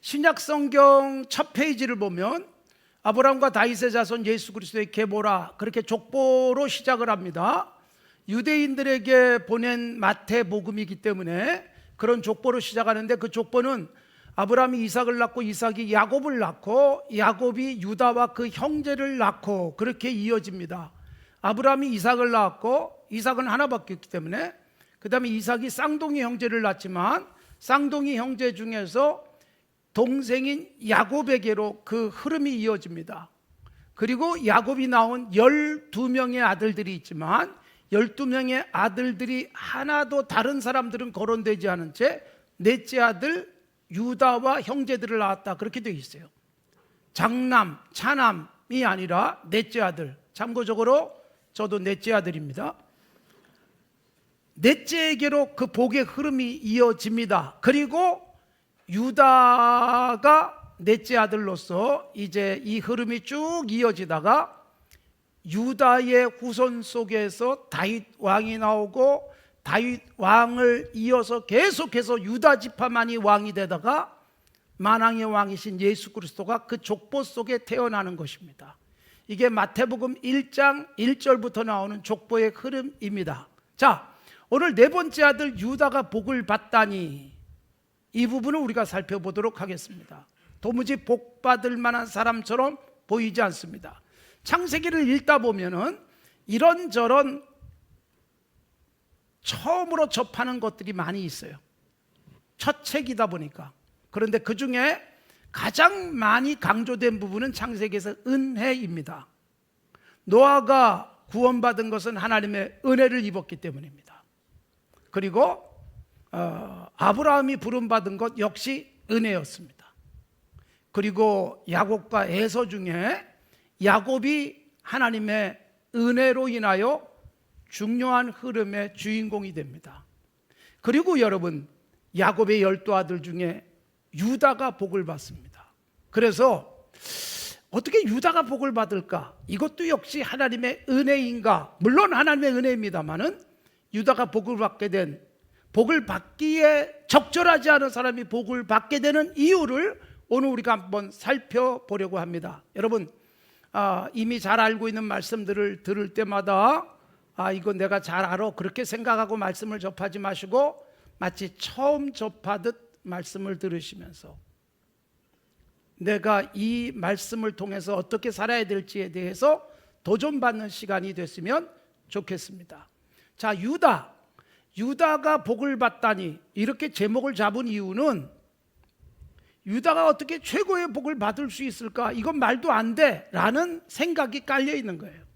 신약 성경 첫 페이지를 보면 아브라함과 다윗의 자손 예수 그리스도의 계보라, 그렇게 족보로 시작을 합니다. 유대인들에게 보낸 마태복음이기 때문에 그런 족보로 시작하는데, 그 족보는 아브라함이 이삭을 낳고 이삭이 야곱을 낳고 야곱이 유다와 그 형제를 낳고 그렇게 이어집니다. 아브라함이 이삭을 낳았고 이삭은 하나밖에 없기 때문에 그 다음에 이삭이 쌍둥이 형제를 낳지만 쌍둥이 형제 중에서 동생인 야곱에게로 그 흐름이 이어집니다. 그리고 야곱이 낳은 12명의 아들들이 있지만 12명의 아들들이 하나도 다른 사람들은 거론되지 않은 채 넷째 아들 유다와 형제들을 낳았다, 그렇게 되어 있어요. 장남, 차남이 아니라 넷째 아들. 참고적으로 저도 넷째 아들입니다. 넷째에게로 그 복의 흐름이 이어집니다. 그리고 유다가 넷째 아들로서 이제 이 흐름이 쭉 이어지다가 유다의 후손 속에서 다윗 왕이 나오고 다윗 왕을 이어서 계속해서 유다 지파만이 왕이 되다가 만왕의 왕이신 예수 그리스도가 그 족보 속에 태어나는 것입니다. 이게 마태복음 1장 1절부터 나오는 족보의 흐름입니다. 자, 오늘 네 번째 아들 유다가 복을 받다니, 이 부분을 우리가 살펴보도록 하겠습니다. 도무지 복 받을 만한 사람처럼 보이지 않습니다. 창세기를 읽다 보면은 이런저런 처음으로 접하는 것들이 많이 있어요. 첫 책이다 보니까. 그런데 그 중에 가장 많이 강조된 부분은 창세기에서 은혜입니다. 노아가 구원받은 것은 하나님의 은혜를 입었기 때문입니다. 그리고 아브라함이 부름받은 것 역시 은혜였습니다. 그리고 야곱과 에서 중에 야곱이 하나님의 은혜로 인하여 중요한 흐름의 주인공이 됩니다. 그리고 여러분, 야곱의 12아들 중에 유다가 복을 받습니다. 그래서 어떻게 유다가 복을 받을까? 이것도 역시 하나님의 은혜인가? 물론 하나님의 은혜입니다만은 유다가 복을 받게 된, 복을 받기에 적절하지 않은 사람이 복을 받게 되는 이유를 오늘 우리가 한번 살펴보려고 합니다. 여러분, 이미 잘 알고 있는 말씀들을 들을 때마다 이거 내가 잘 알아, 그렇게 생각하고 말씀을 접하지 마시고 마치 처음 접하듯 말씀을 들으시면서 내가 이 말씀을 통해서 어떻게 살아야 될지에 대해서 도전받는 시간이 됐으면 좋겠습니다. 자, 유다가 복을 받다니, 이렇게 제목을 잡은 이유는 유다가 어떻게 최고의 복을 받을 수 있을까? 이건 말도 안 돼 라는 생각이 깔려 있는 거예요.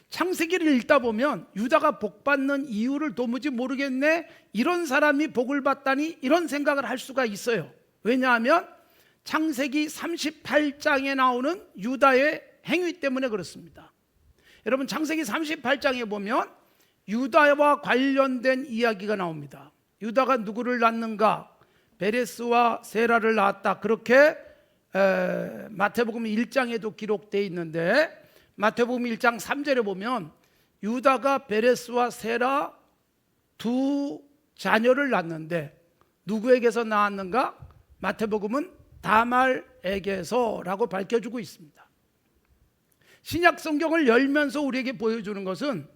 창세기를 읽다 보면 유다가 복 받는 이유를 도무지 모르겠네, 이런 사람이 복을 받다니, 이런 생각을 할 수가 있어요. 왜냐하면 창세기 38장에 나오는 유다의 행위 때문에 그렇습니다. 여러분, 창세기 38장에 보면 유다와 관련된 이야기가 나옵니다. 유다가 누구를 낳는가? 베레스와 세라를 낳았다, 그렇게 마태복음 1장에도 기록되어 있는데, 마태복음 1장 3절에 보면 유다가 베레스와 세라 두 자녀를 낳는데 누구에게서 낳았는가? 마태복음은 다말에게서라고 밝혀주고 있습니다. 신약 성경을 열면서 우리에게 보여주는 것은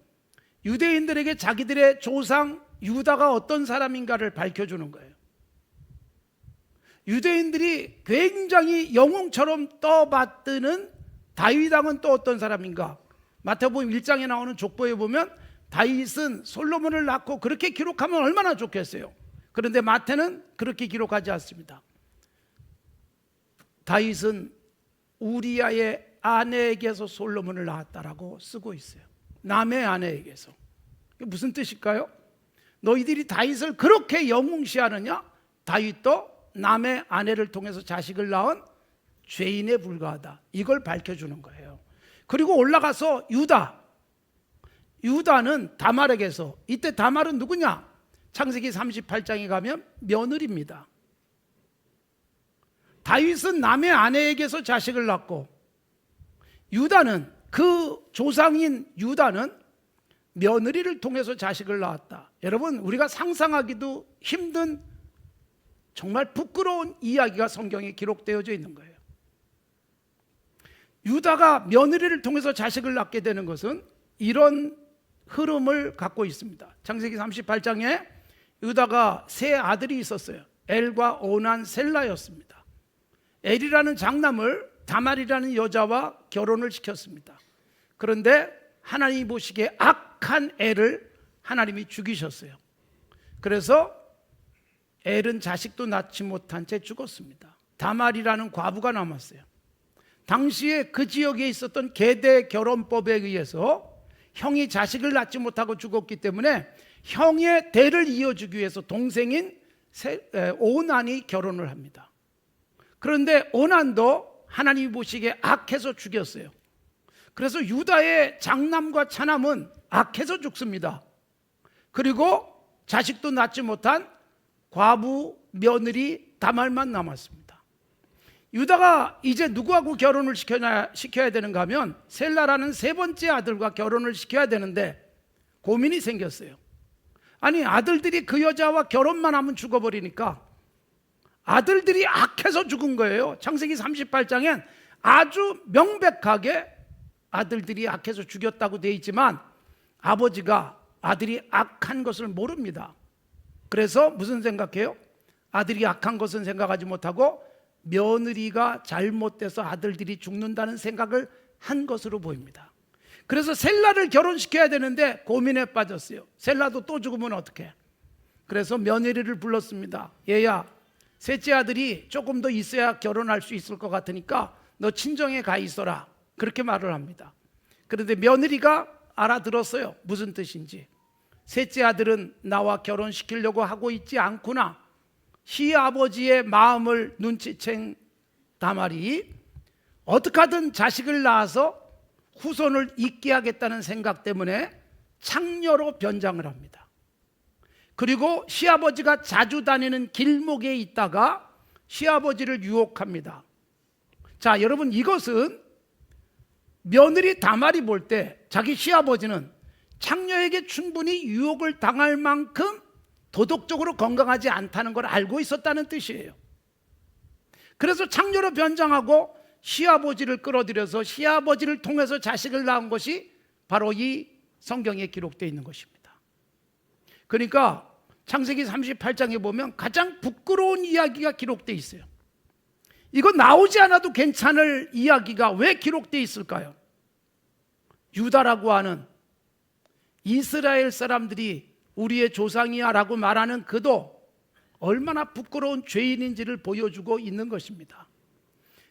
유대인들에게 자기들의 조상 유다가 어떤 사람인가를 밝혀주는 거예요. 유대인들이 굉장히 영웅처럼 떠받드는 다윗 왕은 또 어떤 사람인가? 마태복음 1장에 나오는 족보에 보면 다윗은 솔로몬을 낳고, 그렇게 기록하면 얼마나 좋겠어요. 그런데 마태는 그렇게 기록하지 않습니다. 다윗은 우리아의 아내에게서 솔로몬을 낳았다라고 쓰고 있어요. 남의 아내에게서. 이게 무슨 뜻일까요? 너희들이 다윗을 그렇게 영웅시하느냐? 다윗도 남의 아내를 통해서 자식을 낳은 죄인에 불과하다, 이걸 밝혀주는 거예요. 그리고 올라가서 유다는 다말에게서, 이때 다말은 누구냐? 창세기 38장에 가면 며느리입니다. 다윗은 남의 아내에게서 자식을 낳고, 유다는, 그 조상인 유다는 며느리를 통해서 자식을 낳았다. 여러분, 우리가 상상하기도 힘든 정말 부끄러운 이야기가 성경에 기록되어져 있는 거예요. 유다가 며느리를 통해서 자식을 낳게 되는 것은 이런 흐름을 갖고 있습니다. 창세기 38장에 유다가 세 아들이 있었어요. 엘과 오난, 셀라였습니다. 엘이라는 장남을 다말이라는 여자와 결혼을 시켰습니다. 그런데 하나님이 보시기에 악한 엘을 하나님이 죽이셨어요. 그래서 엘은 자식도 낳지 못한 채 죽었습니다. 다말이라는 과부가 남았어요. 당시에 그 지역에 있었던 계대 결혼법에 의해서 형이 자식을 낳지 못하고 죽었기 때문에 형의 대를 이어주기 위해서 동생인 오난이 결혼을 합니다. 그런데 오난도 하나님이 보시기에 악해서 죽였어요. 그래서 유다의 장남과 차남은 악해서 죽습니다. 그리고 자식도 낳지 못한 과부 며느리 다말만 남았습니다. 유다가 이제 누구하고 결혼을 시켜야 되는가 하면 셀라라는 세 번째 아들과 결혼을 시켜야 되는데 고민이 생겼어요. 아니, 아들들이 그 여자와 결혼만 하면 죽어버리니까 아들들이 악해서 죽은 거예요. 창세기 38장엔 아주 명백하게 아들들이 악해서 죽였다고 되어 있지만 아버지가 아들이 악한 것을 모릅니다. 그래서 무슨 생각해요? 아들이 악한 것은 생각하지 못하고 며느리가 잘못돼서 아들들이 죽는다는 생각을 한 것으로 보입니다. 그래서 셀라를 결혼시켜야 되는데 고민에 빠졌어요. 셀라도 또 죽으면 어떡해? 그래서 며느리를 불렀습니다. 얘야, 셋째 아들이 조금 더 있어야 결혼할 수 있을 것 같으니까 너 친정에 가 있어라. 그렇게 말을 합니다. 그런데 며느리가 알아들었어요. 무슨 뜻인지. 셋째 아들은 나와 결혼시키려고 하고 있지 않구나. 시아버지의 마음을 눈치챈 다말이 어떻게 하든 자식을 낳아서 후손을 잇게 하겠다는 생각 때문에 창녀로 변장을 합니다. 그리고 시아버지가 자주 다니는 길목에 있다가 시아버지를 유혹합니다. 자, 여러분, 이것은 며느리 다말이 볼 때 자기 시아버지는 창녀에게 충분히 유혹을 당할 만큼 도덕적으로 건강하지 않다는 걸 알고 있었다는 뜻이에요. 그래서 창녀로 변장하고 시아버지를 끌어들여서 시아버지를 통해서 자식을 낳은 것이 바로 이 성경에 기록되어 있는 것입니다. 그러니까 창세기 38장에 보면 가장 부끄러운 이야기가 기록되어 있어요. 이거 나오지 않아도 괜찮을 이야기가 왜 기록되어 있을까요? 유다라고 하는 이스라엘 사람들이 우리의 조상이야 라고 말하는 그도 얼마나 부끄러운 죄인인지를 보여주고 있는 것입니다.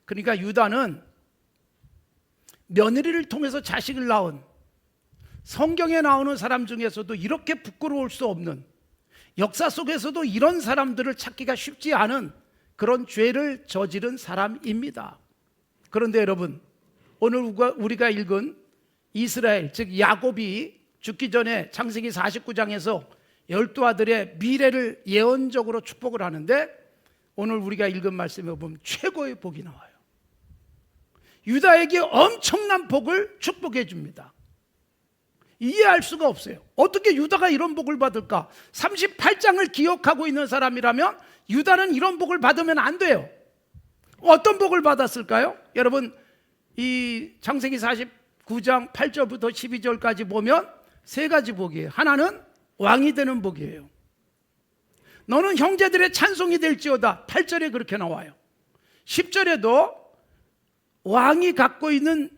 그러니까 유다는 며느리를 통해서 자식을 낳은 성경에 나오는 사람 중에서도 이렇게 부끄러울 수 없는, 역사 속에서도 이런 사람들을 찾기가 쉽지 않은 그런 죄를 저지른 사람입니다. 그런데 여러분, 오늘 우리가 읽은 이스라엘, 즉 야곱이 죽기 전에 창세기 49장에서 12아들의 미래를 예언적으로 축복을 하는데 오늘 우리가 읽은 말씀에 보면 최고의 복이 나와요. 유다에게 엄청난 복을 축복해 줍니다. 이해할 수가 없어요. 어떻게 유다가 이런 복을 받을까? 38장을 기억하고 있는 사람이라면 유다는 이런 복을 받으면 안 돼요. 어떤 복을 받았을까요? 여러분, 이 창세기 49장 8절부터 12절까지 보면 세 가지 복이에요. 하나는 왕이 되는 복이에요. 너는 형제들의 찬송이 될지어다. 8절에 그렇게 나와요. 10절에도 왕이 갖고 있는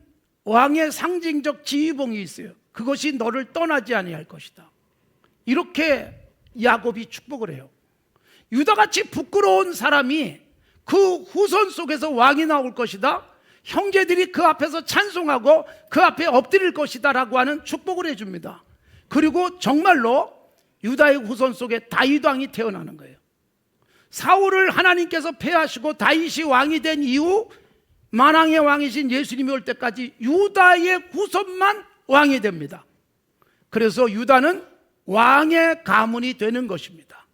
왕의 상징적 지휘봉이 있어요. 그것이 너를 떠나지 아니할 것이다. 이렇게 야곱이 축복을 해요. 유다같이 부끄러운 사람이 그 후손 속에서 왕이 나올 것이다. 형제들이 그 앞에서 찬송하고 그 앞에 엎드릴 것이다 라고 하는 축복을 해줍니다. 그리고 정말로 유다의 후손 속에 다윗 왕이 태어나는 거예요. 사울을 하나님께서 패하시고 다윗이 왕이 된 이후 만왕의 왕이신 예수님이 올 때까지 유다의 후손만 왕이 됩니다. 그래서 유다는 왕의 가문이 되는 것입니다.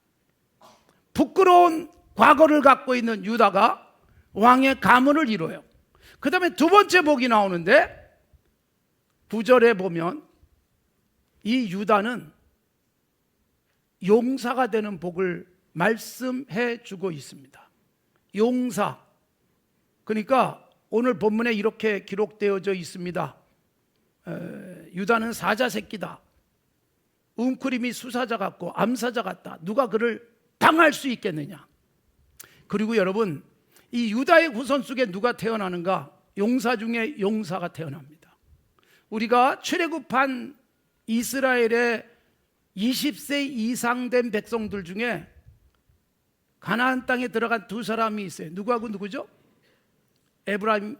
부끄러운 과거를 갖고 있는 유다가 왕의 가문을 이뤄요. 그 다음에 두 번째 복이 나오는데 9절에 보면 이 유다는 용사가 되는 복을 말씀해 주고 있습니다. 용사. 그러니까 오늘 본문에 이렇게 기록되어져 있습니다. 유다는 사자 새끼다. 웅크림이 수사자 같고 암사자 같다. 누가 그를 당할 수 있겠느냐. 그리고 여러분, 이 유다의 후손 속에 누가 태어나는가? 용사 중에 용사가 태어납니다. 우리가 출애굽한 이스라엘의 20세 이상 된 백성들 중에 가나안 땅에 들어간 두 사람이 있어요. 누구하고 누구죠? 에브라임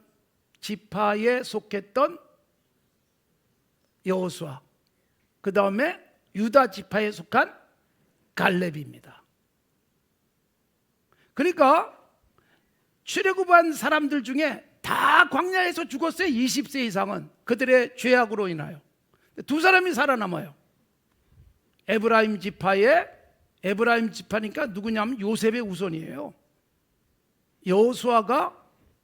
지파에 속했던 여호수아, 그 다음에 유다 지파에 속한 갈렙입니다. 그러니까 출애굽한 사람들 중에 다 광야에서 죽었어요. 20세 이상은 그들의 죄악으로 인하여. 두 사람이 살아남아요. 에브라임 지파니까 누구냐면 요셉의 후손이에요. 여호수아가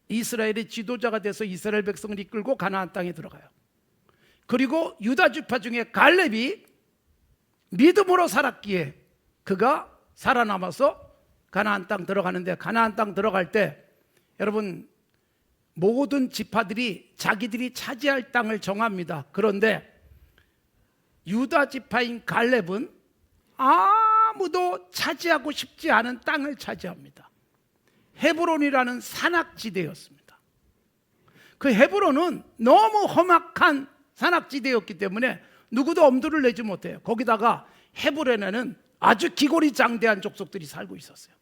이스라엘의 지도자가 돼서 이스라엘 백성을 이끌고 가나안 땅에 들어가요. 그리고 유다 지파 중에 갈렙이 믿음으로 살았기에 그가 살아남아서 가나안 땅 들어가는데, 가나안 땅 들어갈 때 여러분, 모든 지파들이 자기들이 차지할 땅을 정합니다. 그런데 유다 지파인 갈렙은 아무도 차지하고 싶지 않은 땅을 차지합니다. 헤브론이라는 산악지대였습니다. 그 헤브론은 너무 험악한 산악지대였기 때문에 누구도 엄두를 내지 못해요. 거기다가 헤브론에는 아주 기골이 장대한 족속들이 살고 있었어요.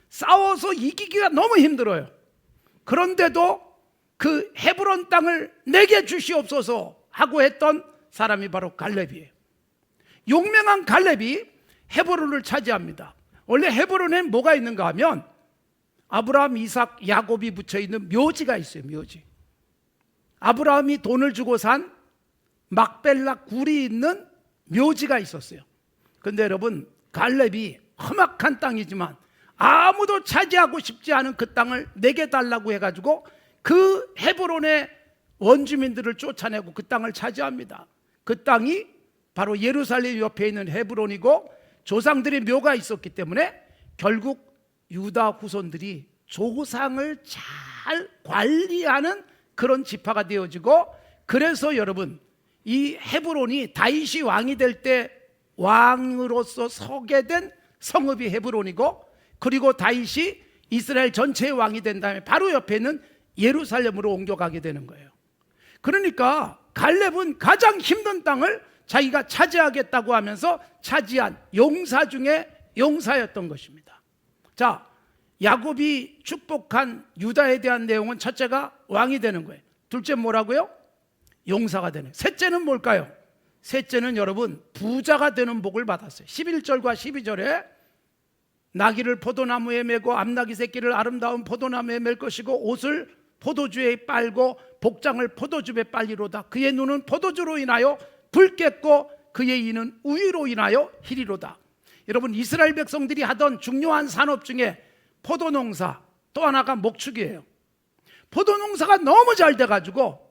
싸워서 이기기가 너무 힘들어요. 그런데도 그 헤브론 땅을 내게 주시옵소서 하고 했던 사람이 바로 갈렙이에요. 용맹한 갈렙이 헤브론을 차지합니다. 원래 헤브론엔 뭐가 있는가 하면 아브라함, 이삭, 야곱이 붙여있는 묘지가 있어요. 묘지. 아브라함이 돈을 주고 산 막벨라 굴이 있는 묘지가 있었어요. 그런데 여러분, 갈렙이 험악한 땅이지만 아무도 차지하고 싶지 않은 그 땅을 내게 달라고 해가지고 그 헤브론의 원주민들을 쫓아내고 그 땅을 차지합니다. 그 땅이 바로 예루살렘 옆에 있는 헤브론이고 조상들의 묘가 있었기 때문에 결국 유다 후손들이 조상을 잘 관리하는 그런 지파가 되어지고, 그래서 여러분, 이 헤브론이 다윗이 왕이 될 때 왕으로서 서게 된 성읍이 헤브론이고, 그리고 다윗이 이스라엘 전체의 왕이 된 다음에 바로 옆에 있는 예루살렘으로 옮겨가게 되는 거예요. 그러니까 갈렙은 가장 힘든 땅을 자기가 차지하겠다고 하면서 차지한 용사 중에 용사였던 것입니다. 자, 야곱이 축복한 유다에 대한 내용은 첫째가 왕이 되는 거예요. 둘째 뭐라고요? 용사가 되는. 셋째는 뭘까요? 셋째는 여러분, 부자가 되는 복을 받았어요. 11절과 12절에 나귀를 포도나무에 메고 암나귀 새끼를 아름다운 포도나무에 맬 것이고 옷을 포도주에 빨고 복장을 포도즙에 빨리로다. 그의 눈은 포도주로 인하여 붉겠고 그의 이는 우유로 인하여 희리로다. 여러분, 이스라엘 백성들이 하던 중요한 산업 중에 포도농사, 또 하나가 목축이에요. 포도농사가 너무 잘 돼가지고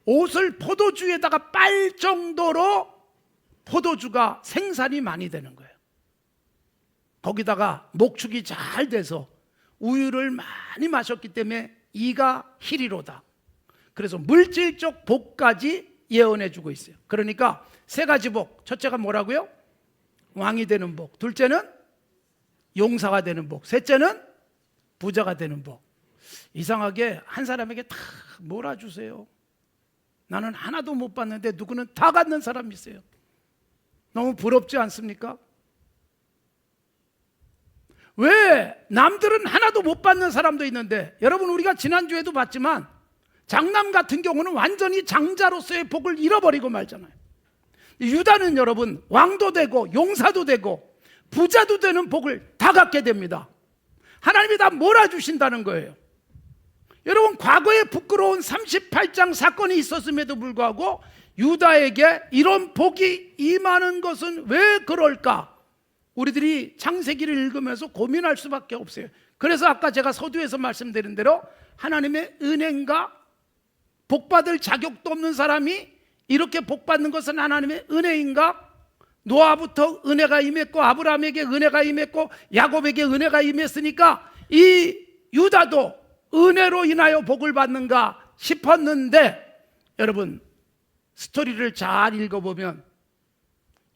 옷을 포도주에다가 빨 정도로 포도주가 생산이 많이 되는 거예요. 거기다가 목축이 잘 돼서 우유를 많이 마셨기 때문에 이가 희리로다. 그래서 물질적 복까지 예언해 주고 있어요. 그러니까 세 가지 복. 첫째가 뭐라고요? 왕이 되는 복. 둘째는 용사가 되는 복. 셋째는 부자가 되는 복. 이상하게 한 사람에게 다 몰아주세요. 나는 하나도 못 받는데 누구는 다 갖는 사람이 있어요. 너무 부럽지 않습니까? 왜 남들은 하나도 못 받는 사람도 있는데, 여러분, 우리가 지난주에도 봤지만 장남 같은 경우는 완전히 장자로서의 복을 잃어버리고 말잖아요. 유다는 여러분, 왕도 되고 용사도 되고 부자도 되는 복을 다 갖게 됩니다. 하나님이 다 몰아주신다는 거예요. 여러분, 과거에 부끄러운 38장 사건이 있었음에도 불구하고 유다에게 이런 복이 임하는 것은 왜 그럴까? 우리들이 창세기를 읽으면서 고민할 수밖에 없어요. 그래서 아까 제가 서두에서 말씀드린 대로 하나님의 은혜인가? 복받을 자격도 없는 사람이 이렇게 복받는 것은 하나님의 은혜인가? 노아부터 은혜가 임했고 아브라함에게 은혜가 임했고 야곱에게 은혜가 임했으니까 이 유다도 은혜로 인하여 복을 받는가 싶었는데, 여러분 스토리를 잘 읽어보면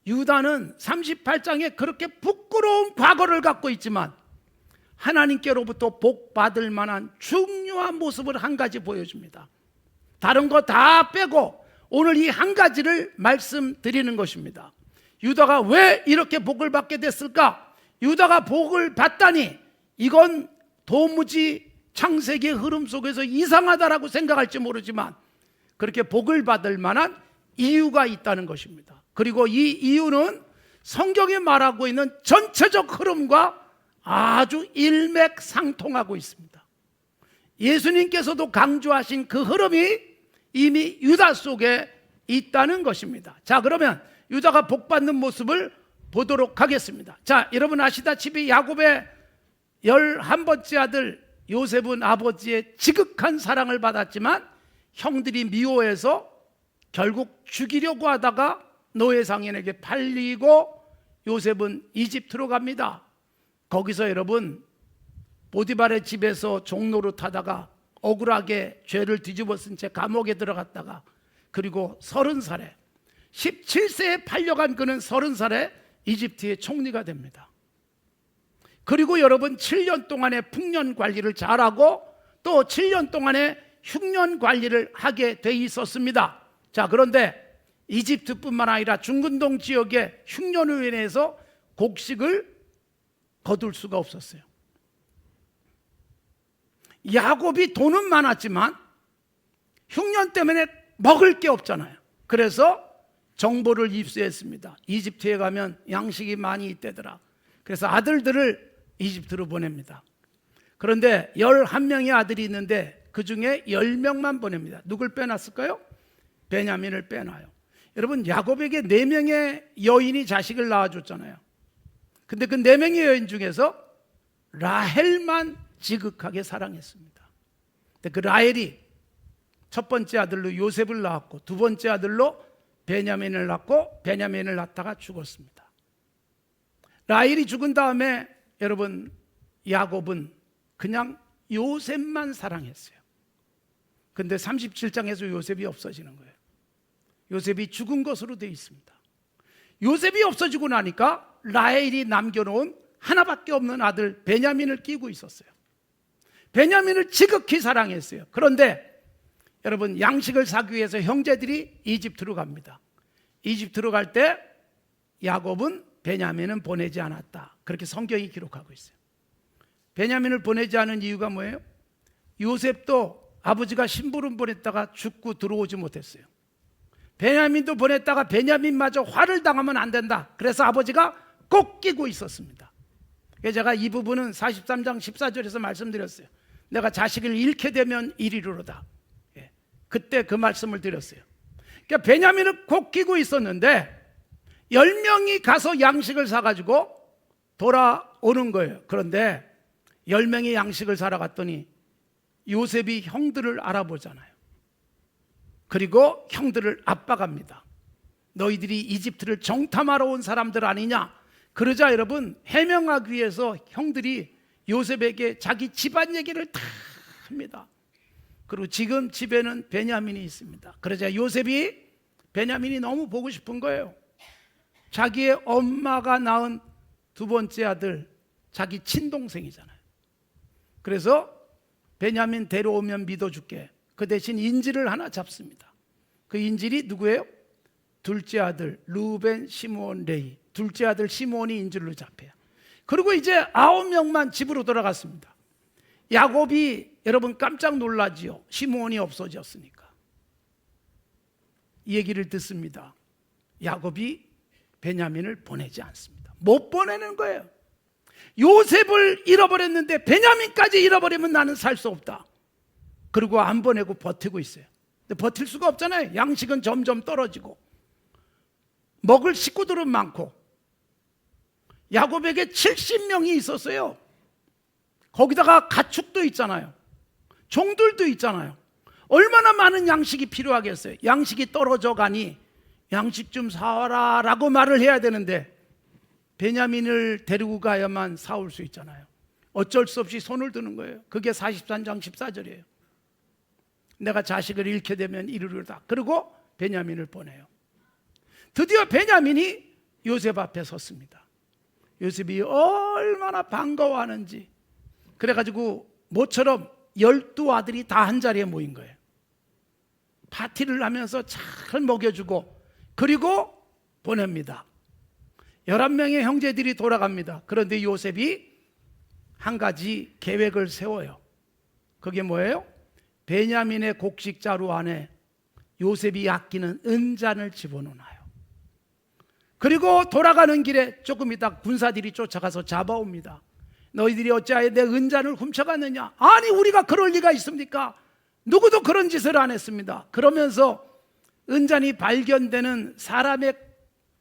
유다는 38장에 그렇게 부끄러운 과거를 갖고 있지만 하나님께로부터 복 받을 만한 중요한 모습을 한 가지 보여줍니다. 다른 거 다 빼고 오늘 이 한 가지를 말씀드리는 것입니다. 유다가 왜 이렇게 복을 받게 됐을까? 유다가 복을 받다니 이건 도무지 창세기의 흐름 속에서 이상하다라고 생각할지 모르지만 그렇게 복을 받을 만한 이유가 있다는 것입니다. 그리고 이 이유는 성경에 말하고 있는 전체적 흐름과 아주 일맥상통하고 있습니다. 예수님께서도 강조하신 그 흐름이 이미 유다 속에 있다는 것입니다. 자, 그러면 유다가 복받는 모습을 보도록 하겠습니다. 자, 여러분 아시다시피 야곱의 11번째 아들 요셉은 아버지의 지극한 사랑을 받았지만 형들이 미워해서 결국 죽이려고 하다가 노예상인에게 팔리고 요셉은 이집트로 갑니다. 거기서 여러분 보디발의 집에서 종노릇 하다가 억울하게 죄를 뒤집어 쓴 채 감옥에 들어갔다가 그리고 30살에 17세에 팔려간 그는 30살에 이집트의 총리가 됩니다. 그리고 여러분 7년 동안의 풍년 관리를 잘하고 또 7년 동안의 흉년 관리를 하게 돼 있었습니다. 자, 그런데 이집트뿐만 아니라 중근동 지역의 흉년으로 인해서 곡식을 거둘 수가 없었어요. 야곱이 돈은 많았지만 흉년 때문에 먹을 게 없잖아요. 그래서 정보를 입수했습니다. 이집트에 가면 양식이 많이 있대더라. 그래서 아들들을 이집트로 보냅니다. 그런데 11명의 아들이 있는데 그 중에 10명만 보냅니다. 누굴 빼놨을까요? 베냐민을 빼놔요. 여러분 야곱에게 4명의 여인이 자식을 낳아줬잖아요. 근데 그 4명의 여인 중에서 라헬만 지극하게 사랑했습니다. 근데 그 라헬이 첫 번째 아들로 요셉을 낳았고 두 번째 아들로 베냐민을 낳고 베냐민을 낳다가 죽었습니다. 라헬이 죽은 다음에 여러분 야곱은 그냥 요셉만 사랑했어요. 근데 37장에서 요셉이 없어지는 거예요. 요셉이 죽은 것으로 되어 있습니다. 요셉이 없어지고 나니까 라헬이 남겨놓은 하나밖에 없는 아들 베냐민을 끼고 있었어요. 베냐민을 지극히 사랑했어요. 그런데 여러분 양식을 사기 위해서 형제들이 이집트로 갑니다. 이집트로 갈 때 야곱은 베냐민은 보내지 않았다. 그렇게 성경이 기록하고 있어요. 베냐민을 보내지 않은 이유가 뭐예요? 요셉도 아버지가 심부름 보냈다가 죽고 들어오지 못했어요. 베냐민도 보냈다가 베냐민마저 화를 당하면 안 된다. 그래서 아버지가 꼭 끼고 있었습니다. 제가 이 부분은 43장 14절에서 말씀드렸어요. 내가 자식을 잃게 되면 이리로다. 그때 그 말씀을 드렸어요. 그러니까 베냐민을 꼭 끼고 있었는데 10명이 가서 양식을 사가지고 돌아오는 거예요. 그런데 10명이 양식을 사러 갔더니 요셉이 형들을 알아보잖아요. 그리고 형들을 압박합니다. 너희들이 이집트를 정탐하러 온 사람들 아니냐? 그러자 여러분 해명하기 위해서 형들이 요셉에게 자기 집안 얘기를 다 합니다. 그리고 지금 집에는 베냐민이 있습니다. 그러자 요셉이 베냐민이 너무 보고 싶은 거예요. 자기의 엄마가 낳은 두 번째 아들 자기 친동생이잖아요. 그래서 베냐민 데려오면 믿어줄게. 그 대신 인질을 하나 잡습니다. 그 인질이 누구예요? 둘째 아들 루벤, 시므온, 레위. 둘째 아들 시므온이 인질로 잡혀요. 그리고 이제 9명만 집으로 돌아갔습니다. 야곱이 여러분 깜짝 놀라지요. 시므온이 없어졌으니까. 이 얘기를 듣습니다. 야곱이 베냐민을 보내지 않습니다. 못 보내는 거예요. 요셉을 잃어버렸는데 베냐민까지 잃어버리면 나는 살 수 없다. 그리고 안 보내고 버티고 있어요. 근데 버틸 수가 없잖아요. 양식은 점점 떨어지고 먹을 식구들은 많고 야곱에게 70명이 있었어요. 거기다가 가축도 있잖아요. 종들도 있잖아요. 얼마나 많은 양식이 필요하겠어요. 양식이 떨어져 가니 양식 좀 사와라 라고 말을 해야 되는데 베냐민을 데리고 가야만 사올 수 있잖아요. 어쩔 수 없이 손을 드는 거예요. 그게 43장 14절이에요. 내가 자식을 잃게 되면 이르리로다. 그리고 베냐민을 보내요. 드디어 베냐민이 요셉 앞에 섰습니다. 요셉이 얼마나 반가워하는지. 그래가지고 모처럼 12아들이 다 한 자리에 모인 거예요. 파티를 하면서 잘 먹여주고 그리고 보냅니다. 11명의 형제들이 돌아갑니다. 그런데 요셉이 한 가지 계획을 세워요. 그게 뭐예요? 베냐민의 곡식자루 안에 요셉이 아끼는 은잔을 집어넣어요. 그리고 돌아가는 길에 조금 있다 군사들이 쫓아가서 잡아옵니다. 너희들이 어찌하여 내 은잔을 훔쳐갔느냐? 아니 우리가 그럴 리가 있습니까? 누구도 그런 짓을 안 했습니다. 그러면서 은잔이 발견되는 사람의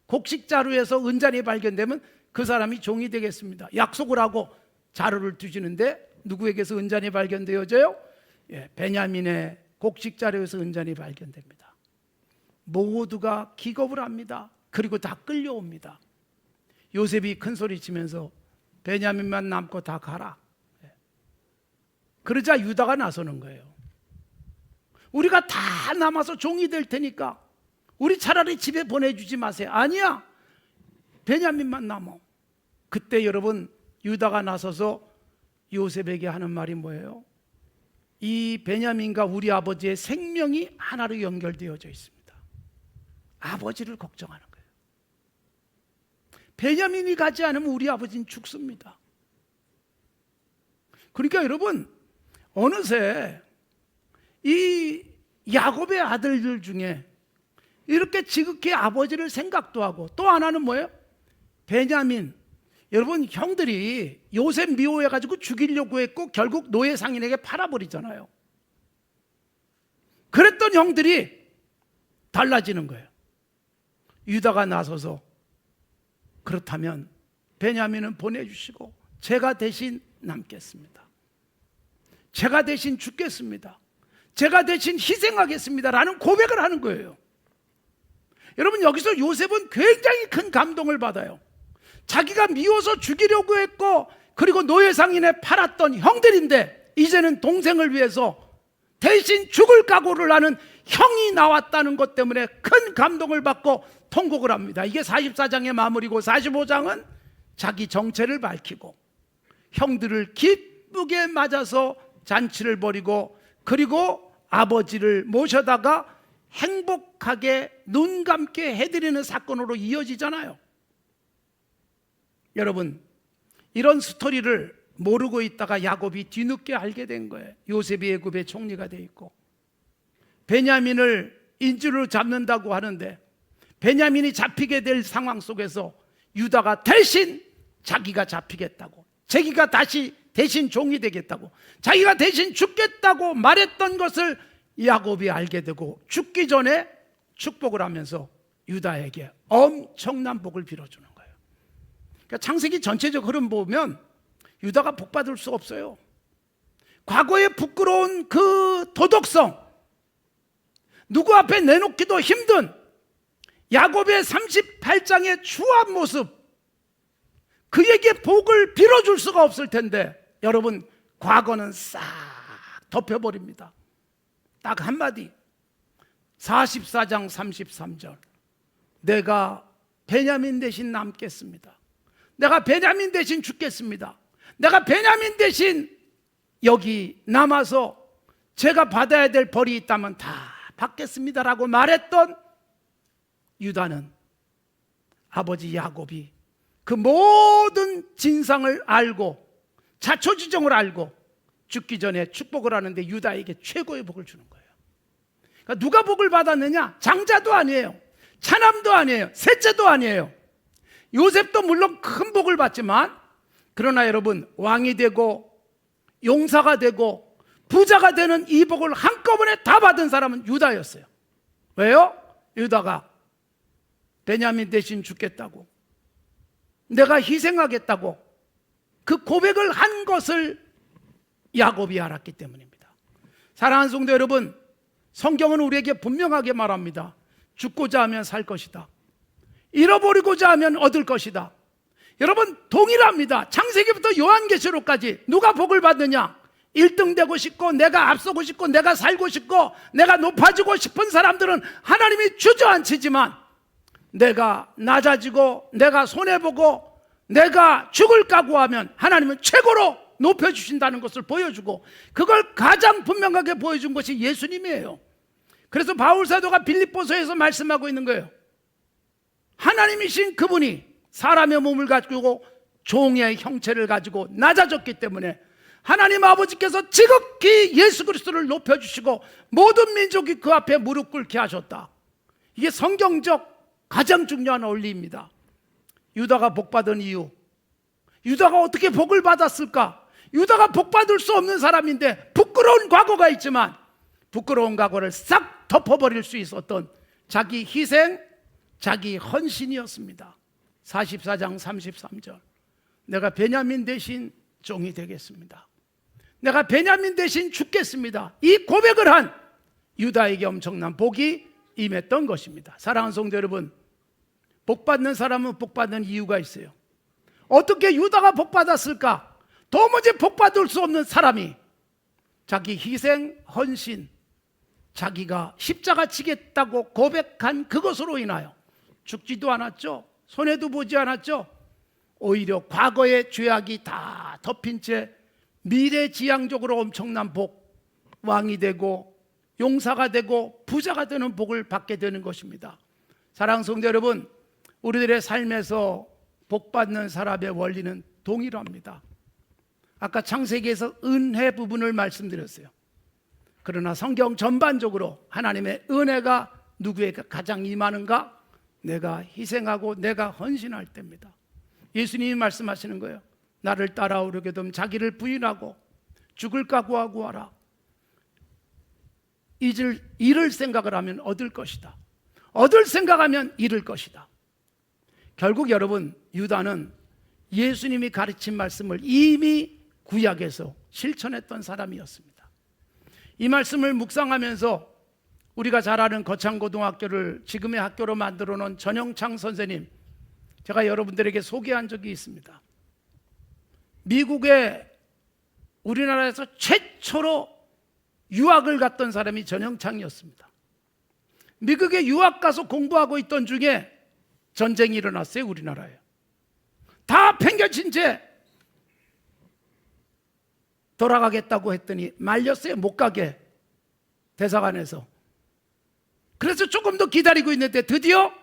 곡식자루에서 은잔이 발견되면 그 사람이 종이 되겠습니다. 약속을 하고 자루를 뒤지는데 누구에게서 은잔이 발견되어져요? 베냐민의 곡식자루에서 은잔이 발견됩니다. 모두가 기겁을 합니다. 그리고 다 끌려옵니다. 요셉이 큰 소리 치면서 베냐민만 남고 다 가라. 그러자 유다가 나서는 거예요. 우리가 다 남아서 종이 될 테니까 우리 차라리 집에 보내주지 마세요. 아니야, 베냐민만 남어. 그때 여러분 유다가 나서서 요셉에게 하는 말이 뭐예요? 이 베냐민과 우리 아버지의 생명이 하나로 연결되어져 있습니다. 아버지를 걱정하는 거예요. 베냐민이 가지 않으면 우리 아버지는 죽습니다. 그러니까 여러분 어느새 이 야곱의 아들들 중에 이렇게 지극히 아버지를 생각도 하고 또 하나는 뭐예요? 베냐민. 여러분 형들이 요셉 미워해가지고 죽이려고 했고 결국 노예 상인에게 팔아버리잖아요. 그랬던 형들이 달라지는 거예요. 유다가 나서서 그렇다면 베냐민은 보내주시고 제가 대신 남겠습니다. 제가 대신 죽겠습니다. 제가 대신 희생하겠습니다 라는 고백을 하는 거예요. 여러분 여기서 요셉은 굉장히 큰 감동을 받아요. 자기가 미워서 죽이려고 했고 그리고 노예 상인에 팔았던 형들인데 이제는 동생을 위해서 대신 죽을 각오를 하는 형이 나왔다는 것 때문에 큰 감동을 받고 통곡을 합니다. 이게 44장의 마무리고 45장은 자기 정체를 밝히고 형들을 기쁘게 맞아서 잔치를 벌이고 그리고 아버지를 모셔다가 행복하게 눈 감게 해드리는 사건으로 이어지잖아요. 여러분 이런 스토리를 모르고 있다가 야곱이 뒤늦게 알게 된 거예요. 요셉이 애굽의 총리가 돼 있고 베냐민을 인질로 잡는다고 하는데 베냐민이 잡히게 될 상황 속에서 유다가 대신 자기가 잡히겠다고 자기가 다시 대신 종이 되겠다고 자기가 대신 죽겠다고 말했던 것을 야곱이 알게 되고 죽기 전에 축복을 하면서 유다에게 엄청난 복을 빌어주는 거예요. 그러니까 창세기 전체적 흐름 보면 유다가 복 받을 수 없어요. 과거의 부끄러운 그 도덕성, 누구 앞에 내놓기도 힘든 야곱의 38장의 추한 모습, 그에게 복을 빌어줄 수가 없을 텐데 여러분 과거는 싹 덮여버립니다. 딱 한마디 44장 33절 내가 베냐민 대신 남겠습니다. 내가 베냐민 대신 죽겠습니다. 내가 베냐민 대신 여기 남아서 제가 받아야 될 벌이 있다면 다 받겠습니다라고 말했던 유다는 아버지 야곱이 그 모든 진상을 알고 자초지종을 알고 죽기 전에 축복을 하는데 유다에게 최고의 복을 주는 거예요. 그러니까 누가 복을 받았느냐? 장자도 아니에요. 차남도 아니에요. 셋째도 아니에요. 요셉도 물론 큰 복을 받지만 그러나 여러분 왕이 되고 용사가 되고 부자가 되는 이 복을 한꺼번에 다 받은 사람은 유다였어요. 왜요? 유다가 베냐민 대신 죽겠다고 내가 희생하겠다고 그 고백을 한 것을 야곱이 알았기 때문입니다. 사랑하는 성도 여러분, 성경은 우리에게 분명하게 말합니다. 죽고자 하면 살 것이다. 잃어버리고자 하면 얻을 것이다. 여러분, 동일합니다. 창세기부터 요한계시록까지 누가 복을 받느냐? 1등 되고 싶고, 내가 앞서고 싶고, 내가 살고 싶고, 내가 높아지고 싶은 사람들은 하나님이 주저앉히지만, 내가 낮아지고 내가 손해보고 내가 죽을 각오하면 하나님은 최고로 높여주신다는 것을 보여주고, 그걸 가장 분명하게 보여준 것이 예수님이에요. 그래서 바울사도가 빌립보서에서 말씀하고 있는 거예요. 하나님이신 그분이 사람의 몸을 가지고 종의 형체를 가지고 낮아졌기 때문에 하나님 아버지께서 지극히 예수 그리스도를 높여주시고 모든 민족이 그 앞에 무릎 꿇게 하셨다. 이게 성경적 가장 중요한 원리입니다. 유다가 복받은 이유, 유다가 어떻게 복을 받았을까? 유다가 복받을 수 없는 사람인데 부끄러운 과거가 있지만 부끄러운 과거를 싹 덮어버릴 수 있었던 자기 희생, 자기 헌신이었습니다. 44장 33절, 내가 베냐민 대신 종이 되겠습니다. 내가 베냐민 대신 죽겠습니다. 이 고백을 한 유다에게 엄청난 복이 임했던 것입니다. 사랑하는 성도 여러분, 복받는 사람은 복받는 이유가 있어요. 어떻게 유다가 복받았을까? 도무지 복받을 수 없는 사람이 자기 희생, 헌신, 자기가 십자가 지겠다고 고백한 그것으로 인하여 죽지도 않았죠. 손해도 보지 않았죠. 오히려 과거의 죄악이 다 덮인 채 미래지향적으로 엄청난 복, 왕이 되고 용사가 되고 부자가 되는 복을 받게 되는 것입니다. 사랑하는 성도 여러분, 우리들의 삶에서 복받는 사람의 원리는 동일합니다. 아까 창세기에서 은혜 부분을 말씀드렸어요. 그러나 성경 전반적으로 하나님의 은혜가 누구에게 가장 임하는가? 내가 희생하고 내가 헌신할 때입니다. 예수님이 말씀하시는 거예요. 나를 따라오려게 되면 자기를 부인하고 죽을 각오하고 하라. 잃을 생각을 하면 얻을 것이다. 얻을 생각하면 잃을 것이다. 결국 여러분, 유다는 예수님이 가르친 말씀을 이미 구약에서 실천했던 사람이었습니다. 이 말씀을 묵상하면서 우리가 잘 아는 거창고등학교를 지금의 학교로 만들어 놓은 전영창 선생님, 제가 여러분들에게 소개한 적이 있습니다. 미국에 우리나라에서 최초로 유학을 갔던 사람이 전영창이었습니다. 미국에 유학 가서 공부하고 있던 중에 전쟁이 일어났어요. 우리나라에 다 팽개친 채 돌아가겠다고 했더니 말렸어요. 못 가게, 대사관에서. 그래서 조금 더 기다리고 있는데 드디어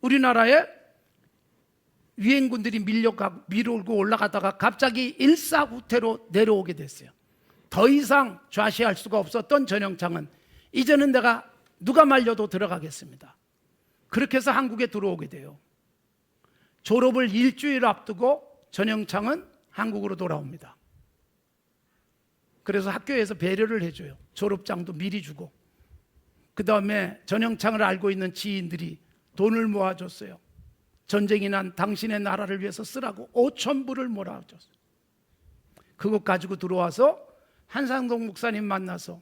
우리나라에 유엔군들이 밀고 올라가다가 갑자기 일사후퇴로 내려오게 됐어요. 더 이상 좌시할 수가 없었던 전영창은 이제는 내가 누가 말려도 들어가겠습니다. 그렇게 해서 한국에 들어오게 돼요. 졸업을 일주일 앞두고 전영창은 한국으로 돌아옵니다. 그래서 학교에서 배려를 해줘요. 졸업장도 미리 주고. 그 다음에 전영창을 알고 있는 지인들이 돈을 모아줬어요. 전쟁이 난 당신의 나라를 위해서 쓰라고 5,000불을 몰아줬어요. 그것 가지고 들어와서 한산동 목사님 만나서,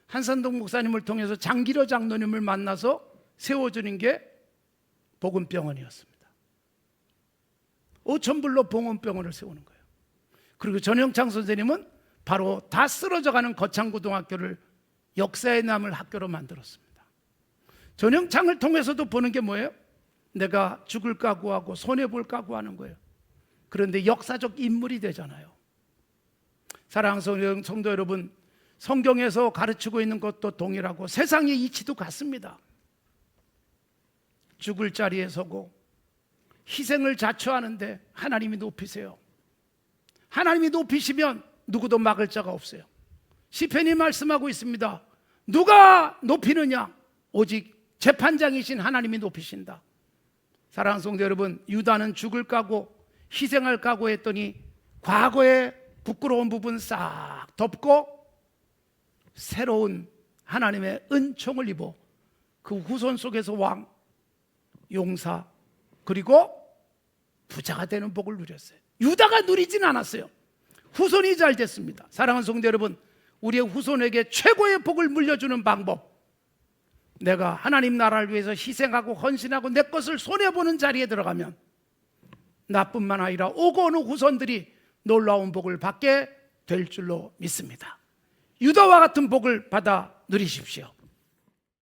한산동 목사님을 통해서 장기려 장로님을 만나서 세워주는 게 복음병원이었습니다. 5,000불로 복음병원을 세우는 거예요. 그리고 전영창 선생님은 바로 다 쓰러져가는 거창고등학교를 역사에 남을 학교로 만들었습니다. 전영창을 통해서도 보는 게 뭐예요? 내가 죽을 각오하고 손해볼 각오하는 거예요. 그런데 역사적 인물이 되잖아요. 사랑하는 성도 여러분, 성경에서 가르치고 있는 것도 동일하고 세상의 이치도 같습니다. 죽을 자리에 서고 희생을 자처하는데 하나님이 높이세요. 하나님이 높이시면 누구도 막을 자가 없어요. 시편이 말씀하고 있습니다. 누가 높이느냐? 오직 재판장이신 하나님이 높이신다. 사랑하는 성도 여러분, 유다는 죽을 각오, 희생할 각오했더니 과거의 부끄러운 부분 싹 덮고 새로운 하나님의 은총을 입어 그 후손 속에서 왕, 용사, 그리고 부자가 되는 복을 누렸어요. 유다가 누리진 않았어요. 후손이 잘 됐습니다. 사랑하는 성도 여러분, 우리의 후손에게 최고의 복을 물려주는 방법, 내가 하나님 나라를 위해서 희생하고 헌신하고 내 것을 손해보는 자리에 들어가면 나뿐만 아니라 오고 오는 후손들이 놀라운 복을 받게 될 줄로 믿습니다. 유다와 같은 복을 받아 누리십시오.